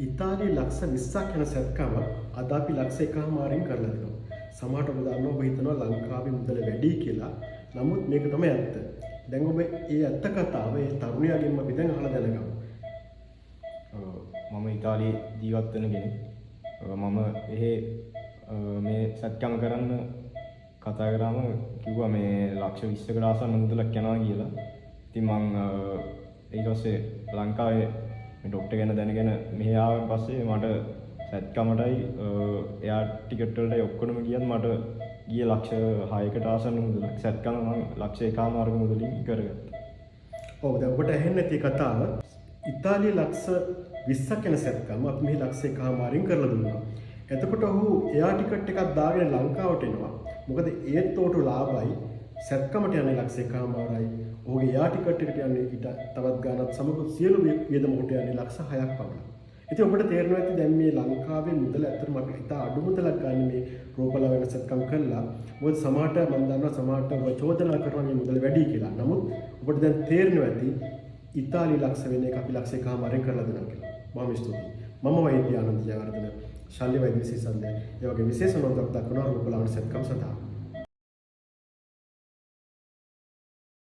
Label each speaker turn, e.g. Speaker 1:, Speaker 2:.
Speaker 1: ඉතාලියේ ලක්ෂ 20ක් යන සැත්කම අද අපි ලක්ෂ 1මාරින් කරලා දෙනවා. සමහරට ඔබ දන්නවා ඔබ හිතනවා ලංකාවේ මුදල වැඩි කියලා. නමුත් මේක තමයි ඇත්ත. දැන් ඔබ ඒ ඇත්ත කතාව ඒ තරුණයාගෙන් අපි දැන් අහලා දැනගමු.
Speaker 2: මම ඉතාලියේ ජීවත් වෙන කෙනෙක්. මම මේ සැත්කම කරන්න කතා කරාම කිව්වා මේ ලක්ෂ 20කට ආසන්න මුදලක් යනවා කියලා. ඉතින් මං ඊට පස්සේ ලංකාවේ මේ ડોක්ටර් ගැන දැනගෙන මෙහි ආවන් පස්සේ මට සැත්කමටයි එයා ටිකට් වලටයි ඔක්කොම ගියත් මට ගියේ ලක්ෂ 6කට ආසන්න මුදලක්. සැත්කම මම ලක්ෂ 1මාර්ග මුදලින් කරගත්තා.
Speaker 1: ඔව් දැන් ඔබට ඇහෙන්නේ නැති කතාව. ඉතාලියේ ලක්ෂ 20ක් යන සැත්කම අපි මේ ලක්ෂ 1මාරින් කරලා දුන්නා. එතකොට ඔහු එයා ටිකට් එකක් දාගෙන ලංකාවට එනවා. මොකද ඒත් උට ලාභයි සැත්කමට යන්නේ ලක්ෂ 1මාරයි. ඔහුගේ එයා ටිකට් එකට යන්නේ ඊට තවත් ගාණක් සමග සියලු වියදම කොට යන්නේ ලක්ෂ 6ක් පමණ. ඉතින් ඔබට තේරෙනවා ඇති දැන් මේ ලංකාවේ මුදල ඇත්තටම අපි ඉතා අඩු මුදලක් ගන්න මේ රෝපලා වෙන සැත්කම් කළා. මොකද සමහරට මම දන්නවා සමහරට ඔබ චෝදනා කරනවා මේ මුදල වැඩි කියලා. නමුත් ඔබට දැන් තේරෙනවා ඇති ඉතාලියේ ලක්ෂ වෙන එක අපි ලක්ෂ 1මාරෙන් කරලා දෙනවා කියලා. බොහොම ස්තුතියි. මම වෛද්‍ය ආනන්ද ජයවර්ධන ශල්‍ය වෛද්‍ය විශේෂඥ. ඒ වගේ විශේෂ නොදක් දක්වන රූපලාවන්‍ය සැත්කම් සඳහා